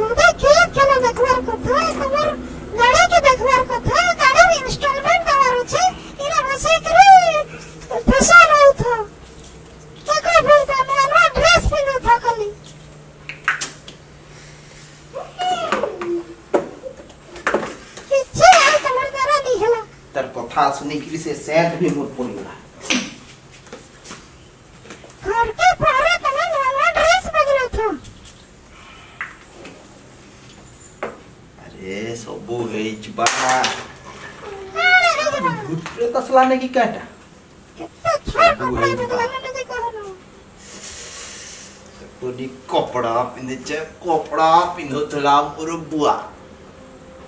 मुझे खेल खेल देखवार कथा खबर गाड़ी के देखवार कथा गाड़ी इंस्टॉलमेंट देवार छे इना बसे करे पैसा नहीं था केकरा बोलता मैं ड्रेस पहनो था खाली किछे आई तमर द्वारा नहीं हला तर कथा सुनी कि से सेंट भी मोर पड़ी गला घर के पहरे तने नया ड्रेस बदलो था अरे सबो हेच बाना गुट्रे तसला ने की काटा कितना छोड़ कपड़ा बदलने नहीं कहनो तोनी कपड़ा पिंदे छे कपड़ा पिंदो थला मोर बुआ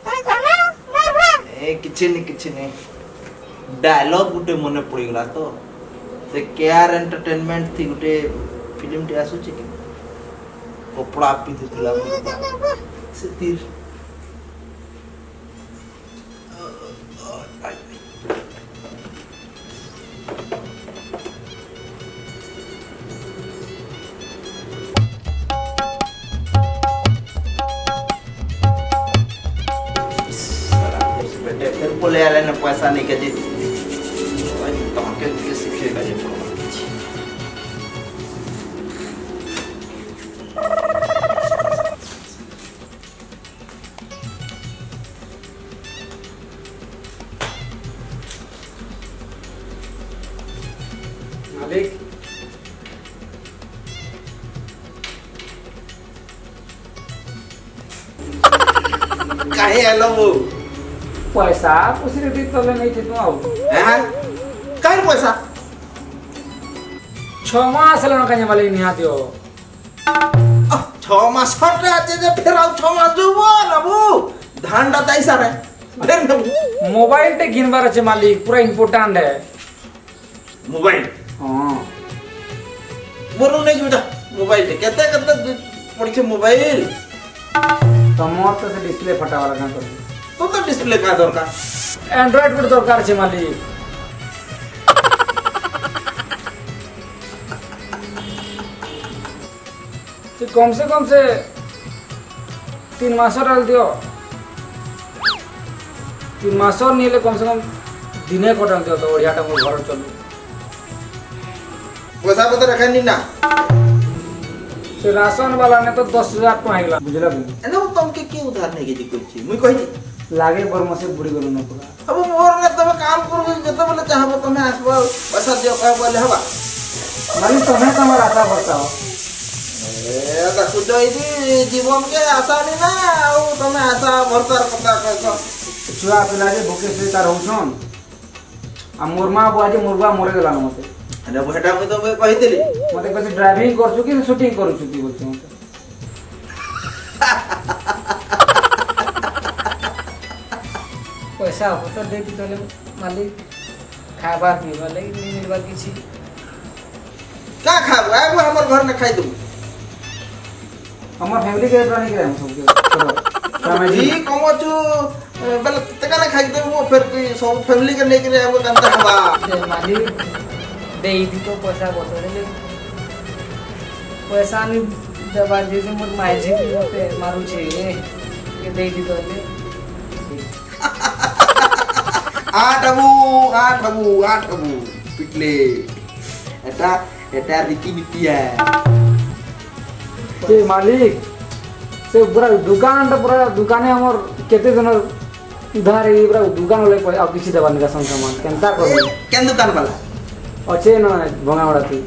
ताई गाना मारबा ए किछ ने डायलॉग गुटे मने पड़ी गला तो से केआर एंटरटेनमेंट थी गुटे फिल्म टे आसु छे कि कपड़ा पिंदे थला से तीर फिर बोले यार ने पैसा नहीं के दी तो हम के सीखेगा जे मालिक काहे आलो वो पैसा उसरे दी तले नहीं थे तू आओ हैं काहे पैसा 6 मास लनो कने वाले निहा दियो 6 मास हट आजे जे फिर आउ 6 मास जुबो ना बू धान दाई सारे फिर न मोबाइल टे गिनबार আছে मालिक पूरा इंपोर्टेंट है मोबाइल हां बोलो नहीं बेटा मोबाइल केते केते पड़ी छे मोबाइल तमोर तो से डिस्प्ले फटा वाला काम कर तो डिस्प्ले का दरकार एंड्रॉइड पर दरकार छे मालिक तो कम से 3 मास डाल दियो 3 मास नहीं ले कम से कम दिने को डाल दियो तो बढ़िया टा मोर घर चलू पैसा पता रखा नहीं ना से राशन वाला ने तो 10,000 टका आइला बुझला कि एनो तुमके के उधार नहीं के कोई छी मुई कहि लागे बरम से बुड़ी गलो न पूरा अब मोर ने तब काम करबो जते बोले चाहबो तमे आसबो पैसा दियो कह बोले हवा मालिक तुम्हें तो हमारा आशा बताओ ए देखु तो इदी जीवन के आशा नहीं ना आउ तमे आशा भरतार कथा कहछो छुआ पिला जे भूखे से तार होछन आ मोरमा बुआ जे मोरबा मरे गेला न मते अरे बेटा मैं तो मैं कहितली मते कसे ड्राइविंग करछु कि शूटिंग करछु की बोलछ मते पैसा हो तो देती तले मालिक खाबा पीबा लई नहीं मिलबा किछि का खाबो आबो हमर घर में खाई दू हमर फैमिली के प्लानिंग करे हम सब के जी कमचू बल तका ना खाई देबो फिर सब फैमिली के लेके आबो कंता हवा दे मालिक दे दी तो पैसा बतले पैसा नहीं दबा जैसे मोर माइजे पे मारू छे ये दे दी तले आठ अबू पिटले এটা রীতিনীতি से मालिक से पूरा दुकाने हमर केते जन उधार ई पूरा दुकान ले आ किछि देबा निका सामान केनता कर केन दुकान वाला अच्छे न भंगावड़ा थी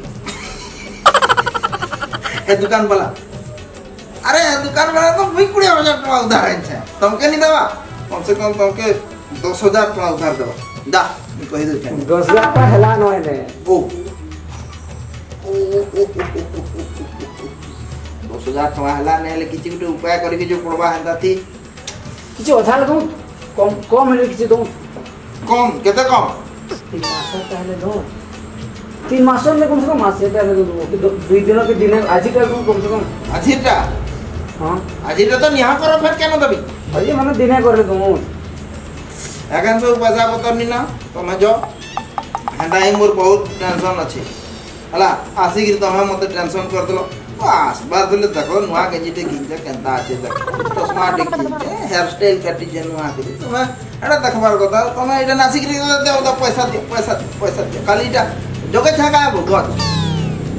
ए दुकान वाला अरे दुकान वाला तो 20,000 टका उधार है तुमके नहीं देबा कम से कम तुमके 10,000 टका उधार देबा दा मैं कहि दे 10,000 का हला न है ओ 10,000 टका हला ने ले किछि गुटे उपाय करि के जो पड़बा हंदा थी किछि अथा लगू कम है किछि दो कम केते कम 3 मास पहले दो 3 मास में कम से कम मास पहले दो 2 दिनों के दिन आज का कम से कम आजीटा हां आजीटा तो यहां पर फिर केन दबी अरे माने दिने कर दो एखन सब पैसा पतर नी ना तमे जो हेंदा ही मोर बहुत टेंशन अछि हला आसी गिर तमे मते टेंशन कर दलो बास बार बोले देखो नुआ के जिते गिंजा केंता आछे देखो चश्मा देखि हेयर स्टाइल काटी जे नुआ के तमे एटा देखबार কথা तमे एटा नासिक रे देओ द पैसा दे खाली एटा जोगे छागा गज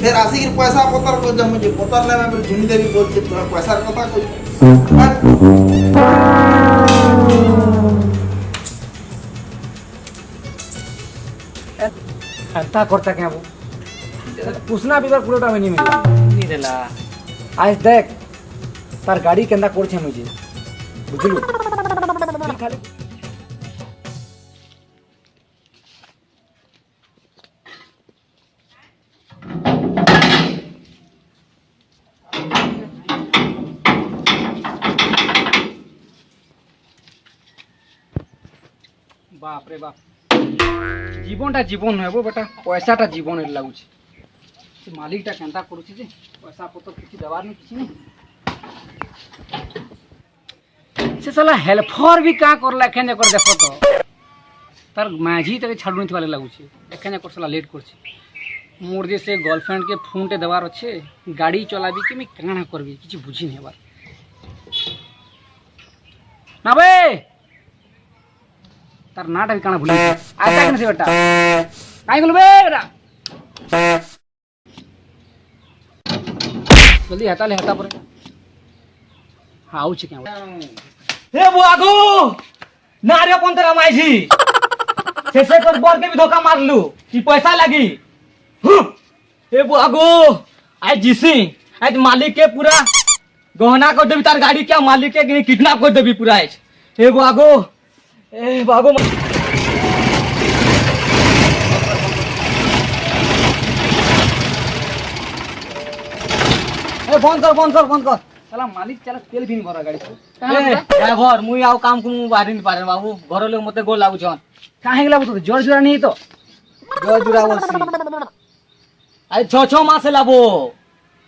फिर आसिक पैसा पतर को जम जे पतर ले में झुनी देवी बोल के तमे पैसा কথা কই अंता करता क्या वो पूछना भी बार पुरोटा में नहीं मिला नहीं देला आज देख तार गाड़ी केंदा कोड़ छे मुझे बुझलू खाली बाप रे बाप जीवनटा जीवन हेबो बेटा पैसाटा जीवन लागुଛି से मालिकटा केंता करूछि जे पैसा पत्र किछि देवार नहीं किछि नहीं से साला हेल्पर भी का करला एखन कर देखो तो तार माझी तक छाडु नहीं वाले लागुछि एखन कर साला लेट करछि मोर जे से गर्लफ्रेंड के फोन टे देवार अच्छे गाड़ी चलाबी कि मैं काना करबी किछि बुझी नहीं बार ना बे तार नाटा भी काना भूली आता कने से बेटा काई गेलो बे बेटा जल्दी हटा ले हटा पर हां आउ छ क्या ए बुआगो नारे पंतरा माइजी से कर बर के भी धोखा मारलू कि पैसा लगी ए बुआगो आज जिसी आज मालिक के पूरा गहना कर देबी तार गाड़ी क्या मालिक के किडनैप कर देबी पूरा आज ए बुआगो फोन कर साला मालिक चला तेल भी नहीं भरा गाड़ी से ड्राइवर मुई आउ काम को मु बाहर नहीं पारे बाबू घर लोग मते गोल लागु छन काहे गेला तो जोर जोरा नहीं तो जोर जुरा बोलसी आज 6 मास लाबो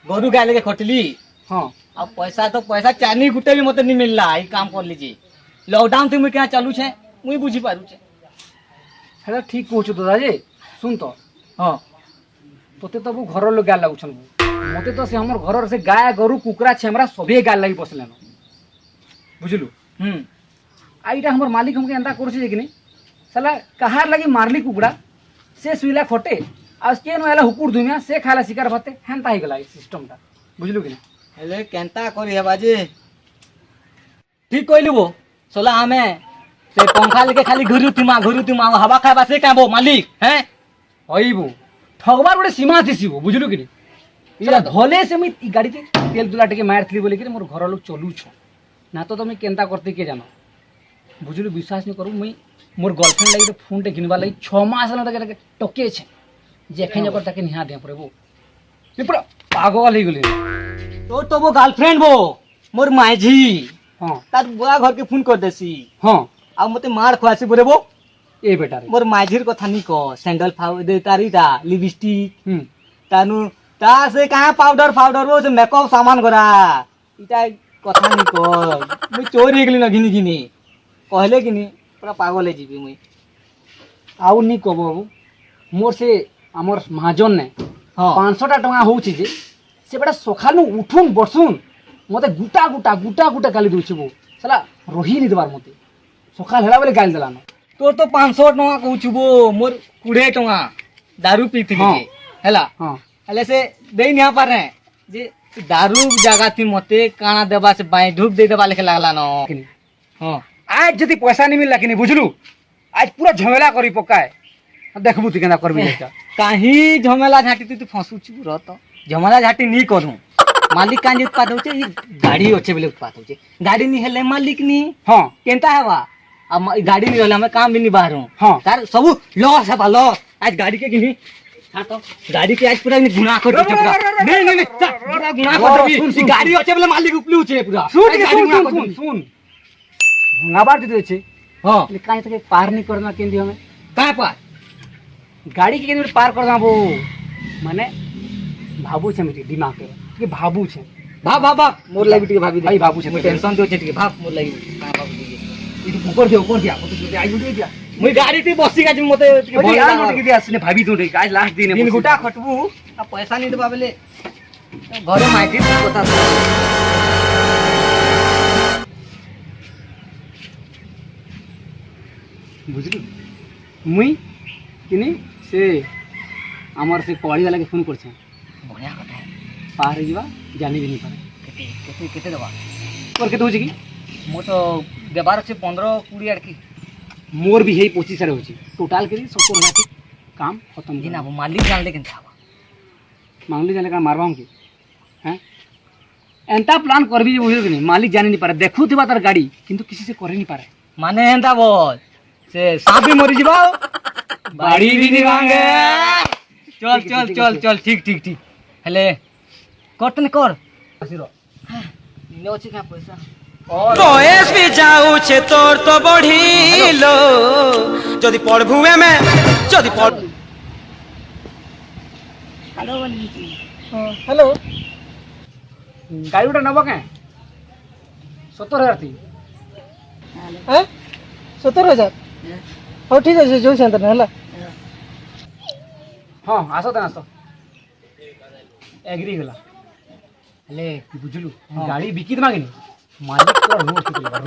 गरु गाय लेके खटली हां अब पैसा चानी गुटे भी मते नहीं मिलला ई काम कर लीजिए लॉकडाउन तो मुई क्या चालू छे मुई बुझी पारू छे हेला ठीक कहू दादा जी सुन तो हां तोते तो वो घर लोग गाल लागु छन मते तो से हमर घर से गाय गरु कुकरा छेमरा सबे गाल लागि बसलेन बुझलु आइटा हमर मालिक हमके एंता करछे जे कि नहीं साला कहार लगी मारली कुकड़ा से सुइला खटे आज के नला हुकुर दुनिया से खाला शिकार भते हेंता ही गला सिस्टमटा बुझलु कि नहीं हेले केंता करी हे बाजी ठीक कइलु बो सोला हमें से पंखा लेके खाली घुरु तुमा हवा खाबा से काबो मालिक हैं होइबो ठगबार बड़े सीमा थिसी बो बुझलु कि नहीं इला धोले से मैं गाड़ी के तेल दुलाटे के मार थली बोले कि मोर घर लोग चलू छ ना तो मैं केंता करते के जानो बुझलु विश्वास नहीं करू मैं मोर गर्लफ्रेंड लागि तो फोन टे घिनबा लागि 6 मास ल तक टके छे जे एखन जकर तक निहा दे पड़े वो ये पूरा पागल ही गेली तो वो गर्लफ्रेंड वो मोर मायजी हां तार बुआ घर के फोन कर देसी हां आ मते मार खवासी बोले वो ए बेटा रे मोर मायजीर कथा नहीं को सैंडल फाउ दे तारीटा लिपस्टिक तानु ता से कहां पाउडर वो से मेकअप सामान करा इटा कथा नहीं को मुई चोरी गेली न घिनी कहले कि नहीं पूरा पागल है जीबी मुई आउ नहीं कहबो बाबू मोर से हमर महाजन ने हां 500 टका होउची जे से बेटा सखालु उठुन बसुन मते गुटा गाली दोछि बो साला रोही नहीं देबार मते सखाल हेला बेले गाली देलानो तोर तो 500 टका कहूछु बो मोर 20 टका दारू पीथि हाँ। हेला हां हेले से देई नहीं पारे जे दारू जगह थी मते काना देबा से बाई धूप दे देबा लेके लागला न हां आज जदि पैसा नहीं मिलला कि नहीं बुझलू आज पूरा झमेला करी पकाए देखबू तू केना करबी बेटा काही झमेला झाटी तू फसू छी रहत झमेला झाटी नहीं करू मालिक कांजे उत्पाद होचे ई गाड़ी होचे बेले उत्पाद होचे गाड़ी नहीं हेले मालिक नहीं हां केनता हवा अब गाड़ी नहीं रहले हमें काम भी नहीं बाहर हाँ। तार सब लॉस है लॉस आज गाड़ी के गिनी तो गाड़ी के आज पूरा गुनाह कर दे पूरा नहीं पूरा गुनाह कर दे गाड़ी होचे बेले मालिक उपलू छे पूरा सुन भंगाबार दे छे हां ले काहे तक पार नहीं करना केंदी हमें का पार गाड़ी के केंदी पार करना वो माने भाबू छे मेरी दिमाग के भाबू छे भाब मोर लागि टिके भाभी भाई भाबू छे टेंशन दो छे टिके भाब मोर लागि का भाब इतु ऊपर दिया तो आई गुटे दिया मुई गाड़ी ती बसी गाजी मते टिके भल नोट के दिया असने भाभी तो आज लास्ट दिन दिन गुटा खटबू आ पैसा नहीं देबा बेले ঘরে মাইটির কথা বুঝলি মুই কিনি সে আমার সে কড়ি বালাকে ফোন করছে বঢ়িয়া কথা পাহাড়ে যা জানি ବି নি পারে কেতে কেতে কেতে দেবা তোর কেতে হচ্ছে কি মো তো দেবার আছে 15-20 আর কি মোর भी হেই 25 রে হচ্ছে টোটাল করি 70,000 की काम खत्म जी ना वो मालिक जानले केनता हवा मांगली जाने का मारवा हमके हैं एंता प्लान करबी जे बुझल कि नहीं मालिक जाने नहीं पारे देखू थिबा तार गाड़ी किंतु किसी से करे नहीं पारे माने एंता बोल से सांप भी मरी जीवा बाड़ी भी नहीं मांगे चल चल चल चल ठीक ठीक ठीक हेले कर तने कर आसिरो ने अछि का पैसा বয়স বি যাউছে তোর তো বঢ়িল যদি পড়ভু এমে যদি পড় हेलो गाड़ी उठा नबा के 70,000 थी হ্যাঁ 70,000 ହଉ ଠିକ୍ ଅଛି ଯୋଉ ସେନ୍ତା ହେଲା हां आसो त आसो एग्री गला ले बुझलु गाड़ी बिकी त मांगनी मालिक तो रोड के लगा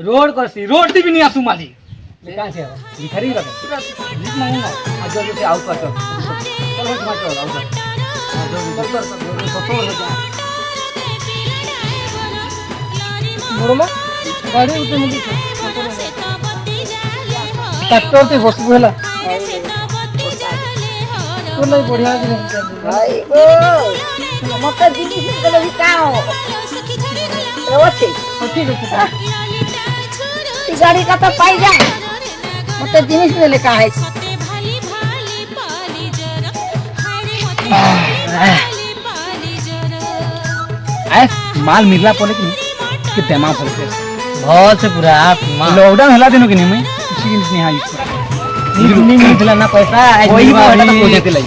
रोड करसी रोड दी भी नहीं आसू मालिक ले कहां से भिखारी लगा लिख मांगूंगा आज जो से आउट कर चल हो तुम्हारा चल आउट कर ବଡ଼ମା ଗାଡ଼ି ଗୋଟେ ମିଳିଛି ଟ୍ରାକ୍ଟରଟେ ବସିବୁ ହେଲା ତୋର ଲାଗି ବଢ଼ିଆ ମତେ ଜିନିଷ ଦେଲେ ବି କାଁ ଅଛି ହଉ ଠିକ୍ ଅଛି ସେ ଗାଡ଼ି କଥା ପାଇଯା ମତେ ଜିନିଷ ଦେଲେ କାଁ ହେଇଛି आए माल मिलला पड़े कि के दिमाग फल के भल से पूरा लॉकडाउन हला दिनो कि नहीं मैं किसी की नहीं हाई नहीं मिलला ना पैसा कोई आज बेटा तो कोई देते लाई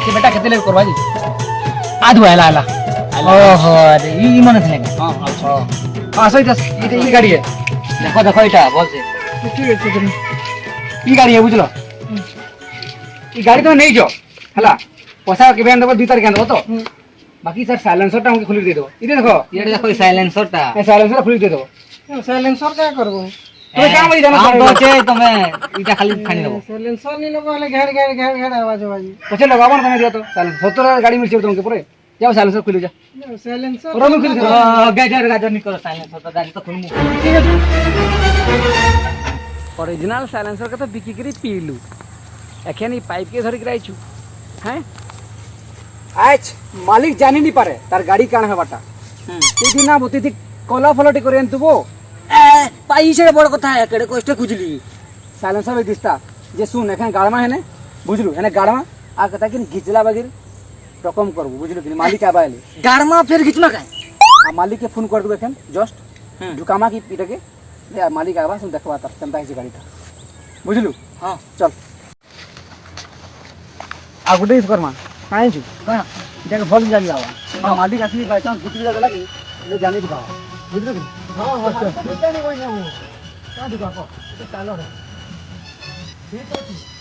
कि बेटा कितने ले करवा जी आज हुआ हला हला ओहो अरे ई मन थे हां हां हां सही दस ये गाड़ी है देखो देखो इटा बोल से ଠିକ୍ ଅଛି ये गाड़ी है बुझलो ये गाड़ी तो नहीं जो हला पैसा के बेन देबो 2 तारीख के देबो तो बाकी सर साइलेंसर टा हमके खुली दे दो इधर देखो ये देखो साइलेंसर टा ए साइलेंसर खुली दे दो ସାଇଲେନ୍ସର କାଁ କରବୁ तुम्हें क्या मरी जाना हम बचे तमे इटा खाली खानी देबो ସାଇଲେନ୍ସର ନି ନେବ ହେଲେ ଘେड़ ଘେड़ घेड़ घेड़ आवाज आवाज पछे लगावन तमे दिया तो साइलेंसर 70,000 गाड़ी मिल तुमके पूरे जाओ साइलेंसर खुली जा ସାଇଲେନ୍ସର रोम खुली दे गाजर गाजर निकल साइलेंसर तो गाड़ी तो खुलमु ठीक है ओरिजिनल साइलेंसर के तो बिकी करी पीलू एखन ई पाइप के धरि गिराई छु हैं आज मालिक जानि नहीं पारे तार गाड़ी काण है बाटा तेदी ना बती थी कोला फलटी करे तुबो पैसे बड़ कथा है केड़े कष्ट खुजली साइलेंसर में दिसता जे सुन एखन गाड़मा है ने बुझलु है ने गाड़मा आ कथा कि घिचला बगिर रकम करबू बुझलु कि मालिक आबाले गाड़मा फिर घिचना का आ मालिक के फोन कर दू एखन जस्ट दुकामा की पीटे के ले मालिक आबा सुन देखबा तार केनता है गाड़ी था बुझलु हां चल आ गुडे इस करमा काहे छु कहा देख भल जाली आवा मालिक आसी बाय चांस गुटी लगा लगी ले जाने दिखा बुझलु कि हां हां चल नहीं कोई नहीं का दिखा को चलो रे ठीक है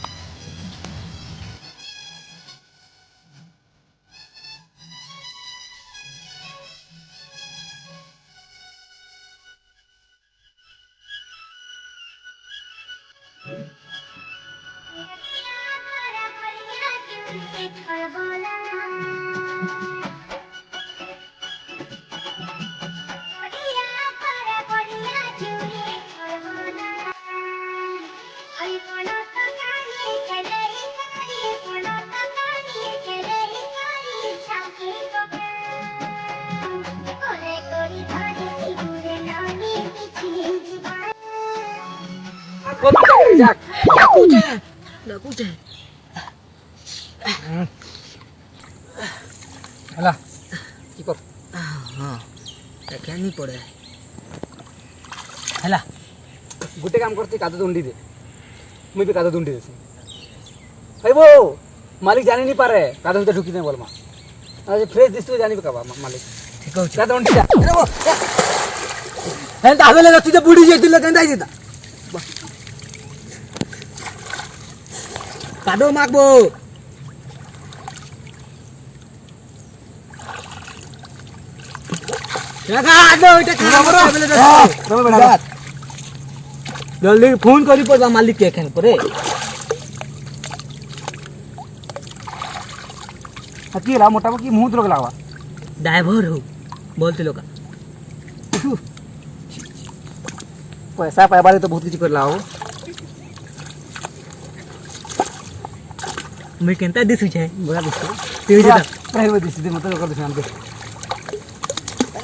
हला की कर हां क्या नहीं पड़े हला गुटे काम करते कादो दुंडी दे मुई भी कादो दुंडी देसी भाई वो मालिक जाने नहीं पारे कादो तो ढुकी दे बोलमा आज फ्रेश दिसतो जानी भी काबा मालिक ठीक हो कादो दुंडी जा अरे वो है तो हमें लगा तुझे बूढ़ी जेती लगन दाई देता कादो मागबो जल्दी फोन करी पड़वा मालिक के एखन परे हकीला मोटा की मुंह रोक लागवा ड्राइवर हो बोलते लोग पैसा पाइबा तो बहुत किसी कर लाओ मैं केनता दिसु छे बड़ा दिस तेज दा प्राइवेट दिस दे मतलब कर दिस हमके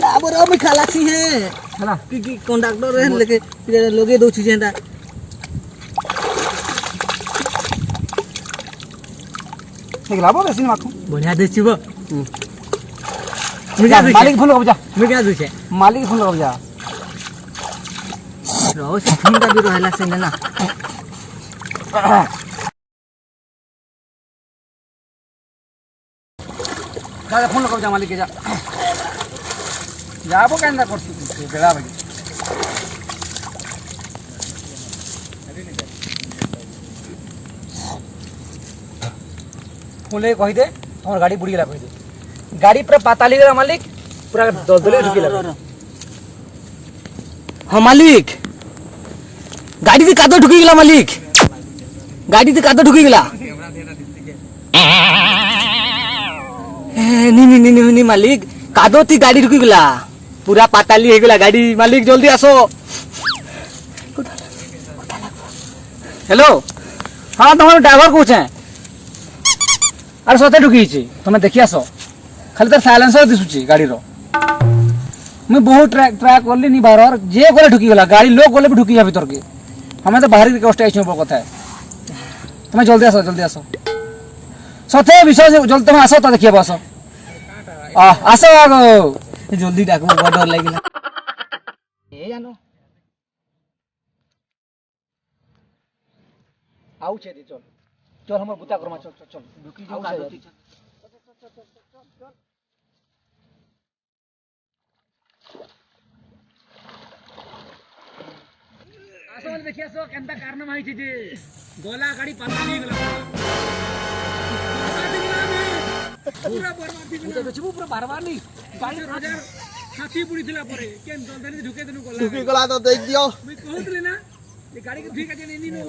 अब रो मैं खालासी है हला कि कंडक्टर है लेके लोगे दो चीजें दा ठीक लाबो बेसी माखू बढ़िया देछिबो मालिक फोन लगा मैं क्या दूछे मालिक फोन लगा रो सिफिन का भी रहला से ना जा फोन लगा मालिक के जा जाबो केंदा करती बेड़ा बगे बोले कहि दे हमर गाड़ी बुड़ी गेला कहि दे गाड़ी पूरा पाताली गेला मालिक पूरा दलदले ढुकी गेला हाँ मालिक गाड़ी से कादो ढुकी गेला मालिक गाड़ी से कादो ढुकी गेला नहीं मालिक कादो थी गाड़ी ढुकी गेला पूरा पाताली हो गेला गाड़ी मालिक जल्दी आसो हेलो हाँ तुम ड्राइवर कौन है अरे सते ढुकी तुम देखी आस खाली तार साइलेंसर दिशुची गाड़ी रो मैं बहुत ट्राई करली नहीं बाहर जे गले ढुकी गला गाड़ी लोग गले भी ढुकी जा भीतर के हमें तो बाहर के स्टेशन पर कथा है तुम जल्दी आसो सते विषय जल्दी तुम आसो तो देखिए आसो आसो आगो जल्दी डाकबो बड़ डर लागिला ए जानो आउ छे चल चल हमर बुता करमा चल ढुकी जो गाड़ी आसो देखिए आसो केंता कारण माहि जे गोला गाड़ी पता नहीं गला पूरा बर्बादी गेला तो पूरा बर्बाद नहीं गाड़ी हजार हाथी बुड़ी थिला परे केन दलदली ढुके देनु गोला ढुकी गला तो देख दियो मैं कहतले ना ये गाड़ी के ठीक है नहीं होई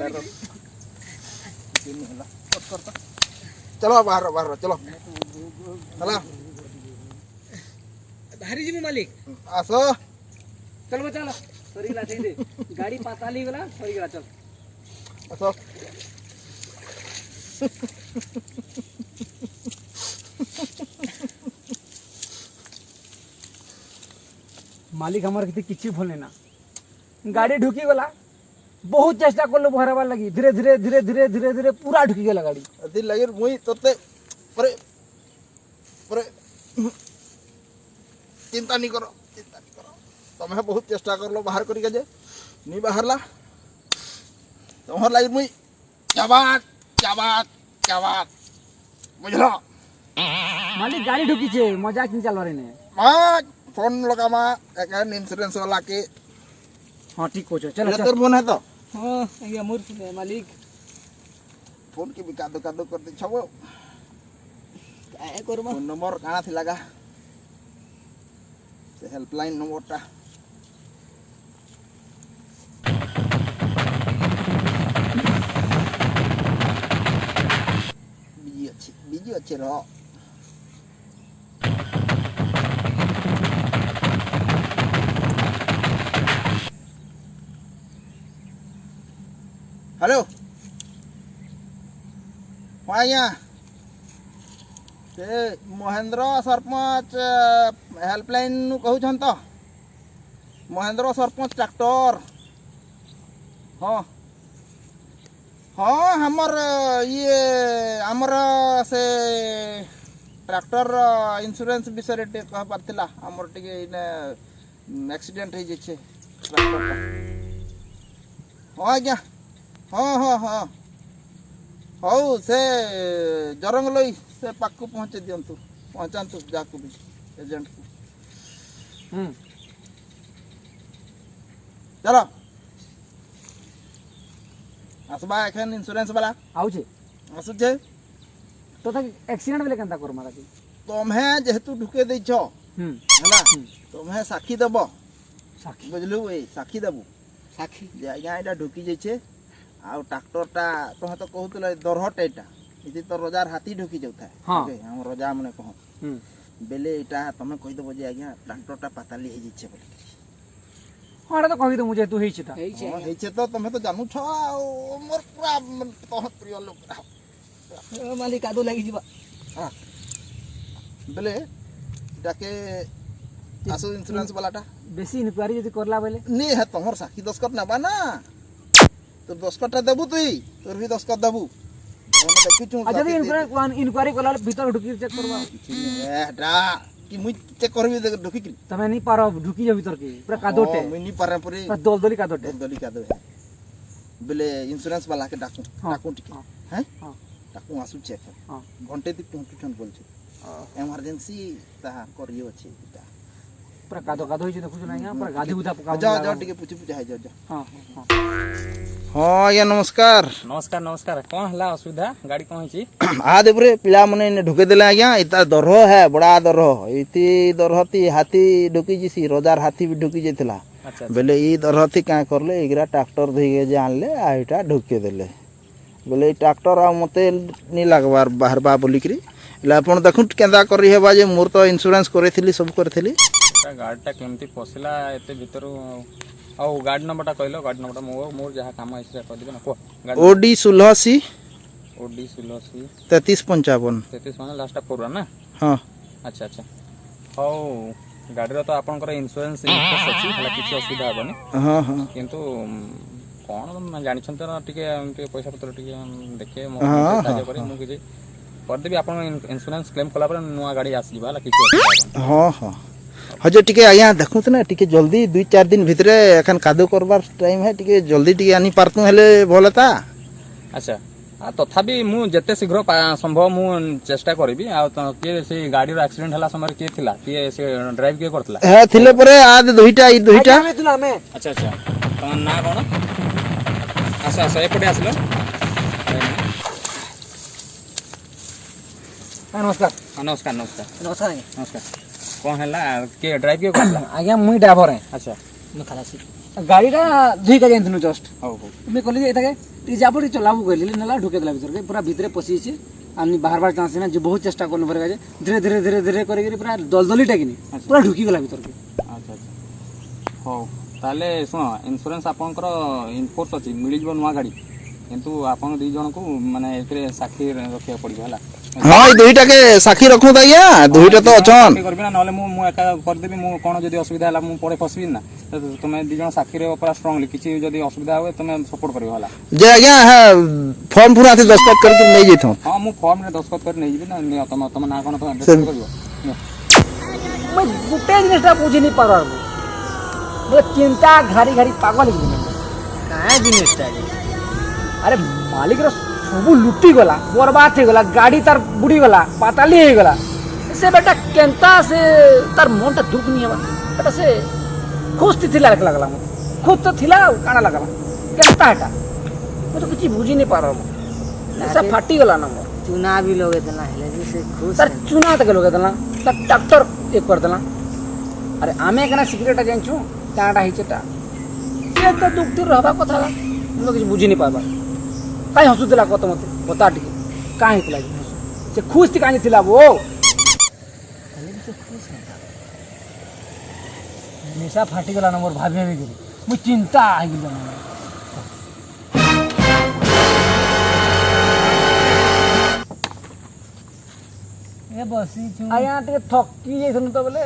चलो बाहर चलो चला भारी जी मालिक आसो चल सरी ला दे गाड़ी पाताली गला सरी गला चल आसो मालिक हमार किछि भूल ना गाड़ी ढुकी गला बहुत चेष्टा करलो भरवार लगी धीरे धीरे धीरे धीरे धीरे धीरे पूरा ढुकी गला गाड़ी अति लगे मुई तोते परे परे चिंता नहीं करो तुम्हें बहुत चेष्टा कर लो बाहर करी जे नहीं बाहरला तुम्हार लगे मुई क्या बात बुझलो मालिक गाड़ी ढुकी छे मजाक नहीं चलवा रे ने मां फोन लगा मा एक इंश्योरेंस वाला के हां ठीक हो चलो तेरे फोन है तो हां ये मोर मालिक फोन के भी कादो कर दे छबो काय करबो फोन नंबर काना थी लगा से हेल्पलाइन नंबरटा बीजी अच्छे रहो हेलो आज्ञा से महेंद्र सरपंच हेल्पलाइन कहून तो महेंद्र सरपंच ट्रैक्टर हाँ हाँ हमर ये हमर से ट्रैक्टर इंश्योरेंस विषय कह पार्थिला हमर टिके एक्सीडेंट हो जाइए ट्रैक्टर हाँ आज्ञा हाँ हाँ हाँ हौ से जरंग लई से पाक पहुँचे दिंतु पहुँचातु जाकू भी एजेंट को चलो आसबा एखन इंश्योरेंस वाला आउछे आसुछे तो तक एक्सीडेंट बेले केनता कर मारा की तुम्हें जेहेतु ढुके दैछ ହେଲା ତମେ ସାକ୍ଷୀ ଦେବ ସାକ୍ଷୀ ବୁଝଲୁ ଏ ସାକ୍ଷୀ ଦେବୁ ସାକ୍ଷୀ ଯେ ଆଜ୍ଞା ଏଇଟା ଢୁକି ଯାଇଛେ ଆଉ ଟ୍ରାକ୍ଟରଟା ତମେ ତ କହୁଥିଲ ଦରହଟା ଏଇଟା ଏଠି ତ ରଜାର ହାତୀ ଢୁକି ଯାଉଥାଏ ହଁ। ଆମ ରଜା ମାନେ କହ ହୁଁ ବେଲେ ଏଇଟା ତମେ କହିଦେବ ଯେ ଆଜ୍ଞା ଟ୍ରାକ୍ଟରଟା ପାତାଲି ହେଇଯାଇଛେ ବୋଲି ହଁ ଏଇଟା ତ କହିଦେବୁ ଯେହେତୁ ହେଇଛି ତା ହଁ ହେଇଛେ ତ ତମେ ତ ଜାଣୁଛ ଆଉ ମୋର ପୁରା ତମ ପ୍ରିୟ ଲୋକ ମାଲିକ କାଦୁ ଲାଗିଯିବା ବେଲେ ଏଟାକେ ଆସୁ ଇନ୍ସୁରାନ୍ସ ବାଲାଟା ବେଶୀ ଇନକ୍ୱାରି ଯଦି କରଲା ବୋଲେ ନି ହେ ତମର ସାକ୍ଷୀ ଦସ୍ତଖତ ନେବା ନା তোর দস্কতটা দেবু তুই তোর ভি দস্কত দেবু আমি দেখিছু আর যদি ইনক্ୱାରି কলা ভিতর ঢুকি চেক করবা এডা কি মুই চেক করবি ঢুকি কি তুমি নি পারো ঢুকি যাও ভিতর কি পুরা কাদোটে মুই নি পারে পরে দলদলি কাদোটে দলি কাদো বেলে ইন্স্যুরেন্স বালা কে ডাকু ডাকু টিকে হ্যাঁ ডাকু আসু চেক ঘন্টে দি পৌঁছুছন বলছে এমার্জেন্সি তাহা করিও আছে এটা পুরা কাদো কাদো হইছে দেখুছ না ইয়া পুরা গাধি উদা পকা যাও যাও টিকে পুছি পুছি হাই যাও যাও हां हां ହଁ ଆଜ୍ଞା ନମସ୍କାର ନମସ୍କାର ନମସ୍କାର କ'ଣ ହେଲା ଅସୁବିଧା ଗାଡ଼ି କ'ଣ ହେଇଛି ଆ ଦେବରେ ପିଲାମାନେ ଏନେ ଢୁକେଇ ଦେଲେ ଆଜ୍ଞା ଏତା ଦରହ ହେ ବଡ଼ା ଦରହ ଏଇତି ଦରହତି ହାତୀ ଢୁକି ଯିସି ରଜାର ହାତୀ ବି ଢୁକି ଯାଇଥିଲା ଆଚ୍ଛା ବେଲେ ଇ ଦରହତି କାଁ କରଲେ ଏଇଗୁରା ଟ୍ରାକ୍ଟର ଧୋଇକେ ଯେ ଆଣିଲେ ଆଉ ଏଇଟା ଢୁକେଇ ଦେଲେ ବେଲେ ଏଇ ଟ୍ରାକ୍ଟର ଆଉ ମତେ ନି ଲାଗବାର ବାହାରବା ବୋଲିକିରି ହେଲେ ଆପଣ ଦେଖୁନ୍ କେନ୍ତା କରି ହେବା ଯେ ମୋର ତ ଇନ୍ସୁରାନ୍ସ କରିଥିଲି ସବୁ କରିଥିଲି ଗାଡ଼ିଟା କେମିତି ପଶିଲା ଏତେ ଭିତରୁ ଆଉ ଗାଡ଼ି ନମ୍ବରଟା କହିଲ ଗାଡ଼ି ନମ୍ବରଟା ମୋର ଯାହା କାମ ଅଛି ସେଟା କହିଦେବେ ନା କୁହ ଓଡି 1680 ଓଡି 1680 3355 33 ମାନେ ଲାଷ୍ଟଟା ପୁରା ନା ହଁ ଆଚ୍ଛା ଆଚ୍ଛା ହଉ ଗାଡ଼ିର ତ ଆପଣଙ୍କର ଇନ୍ସୁରାନ୍ସ ଅଛି ହେଲା କିଛି ଅସୁବିଧା ହେବନି ହଁ ହଁ କିନ୍ତୁ କ'ଣ ଜାଣିଛନ୍ତି ତ ଟିକେ ପଇସା ପତ୍ର ଟିକେ ଦେଖେ ମୁଁ ହଁ, ସାହାଯ୍ୟ କରି ମୁଁ କିଛି କରିଦେବି ଆପଣ ଇନ୍ସୁରାନ୍ସ କ୍ଲେମ୍ କଲା ପରେ ନୂଆ ଗାଡ଼ି ଆସିଯିବ ହେଲା କିଛି ଅସୁବିଧା ହେବନି ହଁ ହଁ ହजे टिके आज्ञा देखुत ना टिके जल्दी 2-4 दिन भितरे एखन कादो करबार टाइम है टिके जल्दी टिके आनी पारतु हेले भलता अच्छा तथापि मु जेते शीघ्र संभव मु चेष्टा करबी आ के से गाड़ी रो एक्सीडेंट हला समय के थिला के से ड्राइव के करतला है थिले परे आद दुईटा अच्छा अच्छा तम ना कोन अच्छा अच्छा एपटे आसलो नमस्कार नमस्कार नमस्कार नमस्कार नमस्कार कौन हला के ड्राइव के करला आज्ञा मुई ड्राइवर है अच्छा मैं खलासी गाड़ीटा धुई का जाइनु जस्ट हो हो मैं कहली एटाके टी जाबड़ी चलाबू कहली नला ढुके देला भीतर के पूरा भीतर पसी छी आनी बाहर बाहर चांस ना जे बहुत चेष्टा करन पड़ेगा जे धीरे धीरे धीरे धीरे करे पूरा दलदली टाकिनी पूरा ढुकी गला भीतर के अच्छा अच्छा हो ताले सुनो इंश्योरेंस आपनकर इनफोर्स अछि मिली जब नवा गाड़ी किंतु आपन दी जन को माने एकरे साक्षी रखे पड़ियो हला हां ई दुईटा के साक्षी रखू दैया दुईटा तो अछन करबी ना नले मु एका कर देबी मु कोन जदी असुविधा हला मु पड़े फसबी ना तुमे दी जन साक्षी रे ऊपर स्ट्रांगली किछि जदी असुविधा होय तुमे सपोर्ट करियो हला जे आज्ञा है फॉर्म पूरा से दस्तखत करके नै जेथौ हां मु फॉर्म रे दस्तखत कर नै जेबी ना तुम ना कोन तो एड्रेस करियो मैं गुटे जिनिसटा बुझी नहीं पारो मैं चिंता घारी घारी पागल हो काहे जिनिसटा अरे मालिक रो सब लुटी गला बर्बाद हो गला गाड़ी तार बुड़ी गला पाताली हो गला से बेटा केंता से तार मनटा दुख नहीं हवा बेटा से खुश थिला लागला मत खुद तो थिला काना लागला केंता हटा मैं तो कुछ बुझी नहीं पारो सब फाटी गला ना चुना भी लोगे तना हेले से खुश तार चुना तक लोगे तना तार डॉक्टर एक कर देला अरे आमे कना सिगरेट जानछु काटा हिचटा से तो दुख थी रहबा कथा मैं कुछ बुझी नहीं पाबा काई हसुतला कत मते बता टिके काई हितला से खुश थी काई थिला वो निशा फाटी गला नंबर भाभी भाभी गेली मु चिंता आ गेल ए बसी छु आया टिके थकी जैसन तो बोले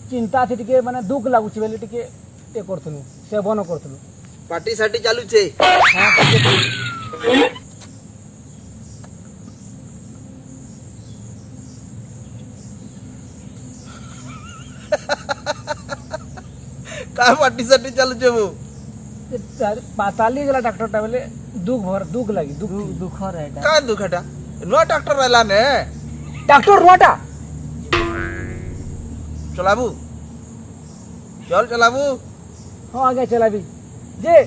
चिंता थी टिके माने दुख लागुची बेले टिके ए करथनु सेवन करथनु पार्टी साटी चालू छे का पार्टी साटी चालू छे वो पाताली गला डॉक्टर टा बोले दुख लगी दुख रहटा का दुखटा नो डॉक्टर रहला ने डॉक्टर रोटा चलाबू चल चलाबू हाँ आगे चला भी जे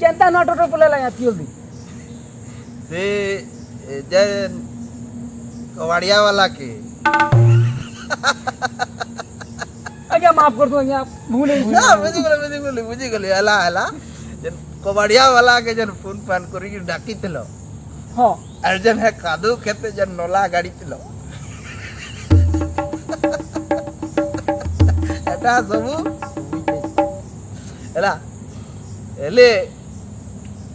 चिंता ना डॉक्टर बोले ला यहाँ दी से जे कवाड़िया वाला के आज्ञा माफ कर दो आज्ञा भूल नहीं ना बुझी गली हला हला जन कबाड़िया वाला के जन फोन पान करी कि डाकी थिलो हां আর जन है कादू खेते जन नोला गाड़ी थिलो এটা সবু এলা এলে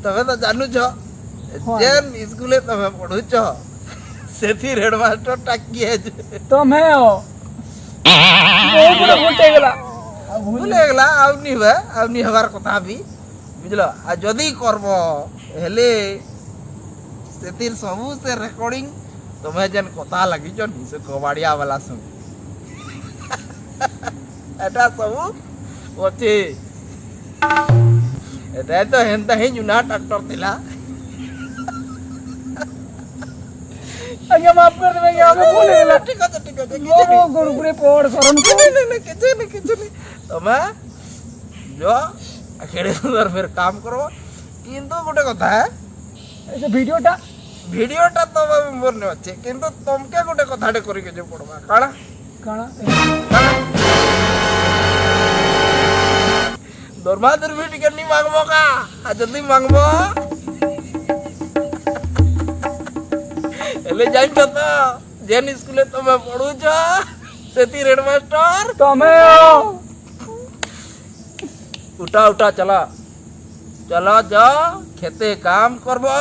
তবে তো জানু ছ যেন স্কুলে তবে পড়ু ছ সেথি হেডমাস্টার টাকি আছে तुम्हें हो बहुत बड़ा भूल गला ভুলে গেলা আউনি হবার কথা বি বুঝলো আর যদি করব হেলে সেতির সবু সে রেকর্ডিং তুমি যেন কথা লাগিছ সে কবাড়িয়া वाला সঙ্গে এটা সবু ওতে এটা তো হেনতা হে জুনা ট্রাক্টর দিলা आज्ञा माफ कर दो आज्ञा हमें भूल गला ঠিক আছে वो गुरुकुले पढ़ शरण को কিছু নেই তুমি जो खेड़े सुंदर फिर काम करो কিন্তু গোটে কথা ऐसे वीडियोटा ভিডিওটা তো মনে আছে কিন্তু তোমকে গোটে কথাটে করি যে পড়বা কাଣା काना দরমা দরবি টিকে নি মাগবো কা আর যদি মাগবো এলে জাইছ তো যেন স্কুলে তুমি পড়ুছ সেতি হেডমাস্টার तुम्हें हो उठा उठा चला चला जा खेते काम करबो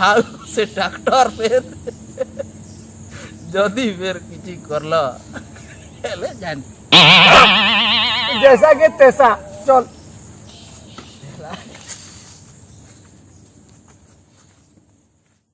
आउ से ट्रैक्टर फिर जदी फिर किछि करला हेले जान जैसा के तैसा चल